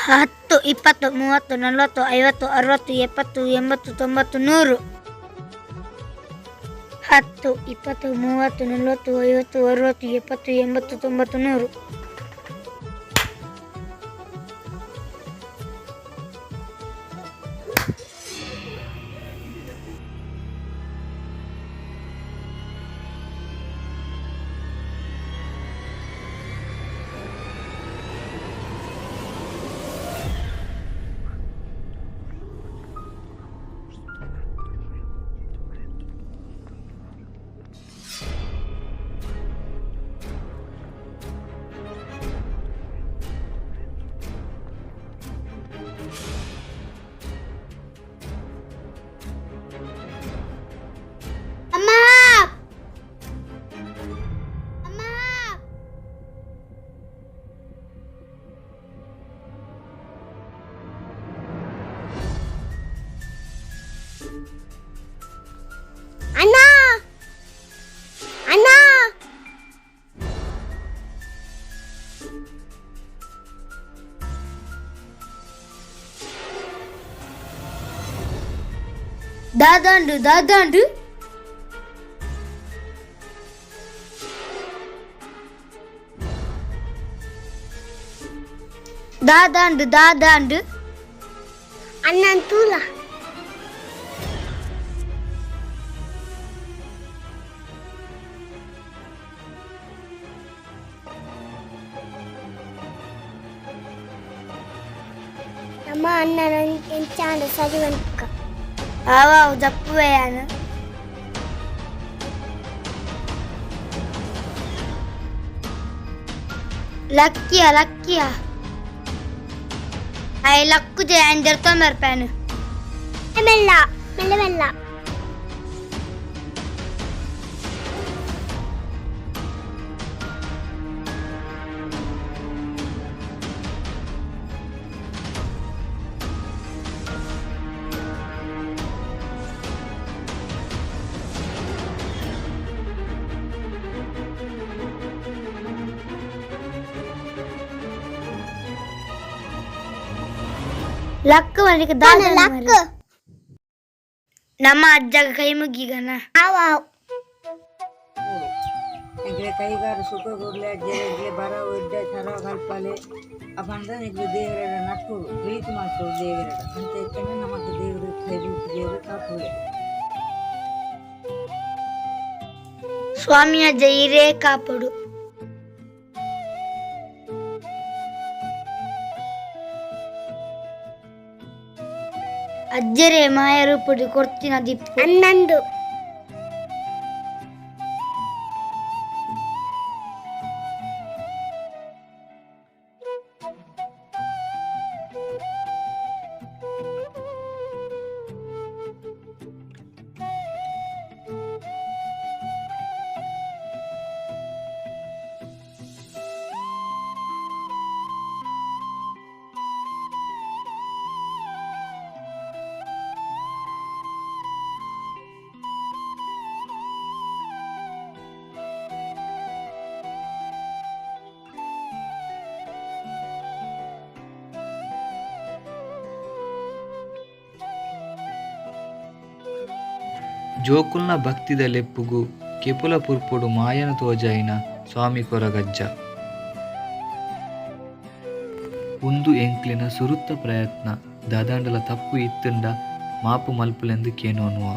10, 20, 30, 40, 50, 60, 70, 80, 90, 100. 10, 20, 30, 40, 50, 60, 70, 80, 90, 100. ಅಮ್ಮ ಅಮ್ಮ ಅಣ್ಣ ಅಣ್ಣ ದಾದಾಂಡು ದಾದಾಂಡು ದಾದಾಂಡು ದಾದಾಂಡು ಅಣ್ಣನ್ ತೂಲ ನಮ್ಮ ಅಣ್ಣನ ಎಂಚಾಂಡ ಸರಿವಂತಕ ಆವಾವು ಜಪ್ಪುವೆಯಾನ ಲಕ್ಕಿಯ ಲಕ್ಕಿಯ Ay lakku je anjar tomar pen. Mella, mella mella. Luck ಮನೆಗೆ ದಾದ ಲಕ್ಕು ನಮ್ಮ ಅಜ್ಜಗ ಕೈ ಮುಗ್ಗಿಗನ ಆವಾವ್ ಎಂಗ್ಲೆ ಕೈಗಾರ ಸುಖ ಕೊಡ್ಲೆ ಜೇಗ್ಲೆ ಬರ ಒಡ್ಡೆ ತರ ಕಲ್ಪಲೆ ಅಪಂದ ನಿಗ್ಲು ದೇವರ ನಟ್ಟು ಪ್ರೀತಿ ಮಾಡ್ತು ದೇವರ ಅಂತ ಇತ್ತನೆ ನಮಗೆ ದೇವರು ಕೈ ಬಿಟ್ಟು ದೇವರು ಕಾಪುಳೆ ಸ್ವಾಮಿಯ ಜೈರೇ ಕಾಪಡು ಅಜ್ಜರೇ ಮಾಯ ರೂಪಡಿ ಕೊಡ್ತೀನ ದೀಪ್ ಹನ್ನೊಂದು ಜೋಕುಲ್ನ ಭಕ್ತಿದ ಲೆಪ್ಪುಗು ಕೆಪುಲ ಪುರ್ಪುಡು ಮಾಯನ ತೋಜಾಯಿನ ಸ್ವಾಮಿ ಕೊರಗಜ್ಜ ಉಂದು ಎಂಕ್ಲಿನ ಸುರುತ್ತ ಪ್ರಯತ್ನ ದಾದಾಂಡಲ ತಪ್ಪು ಇತ್ತುಂಡ ಮಾಪು ಮಲ್ಪುಲೆಂದು ಕೇನೋನುವ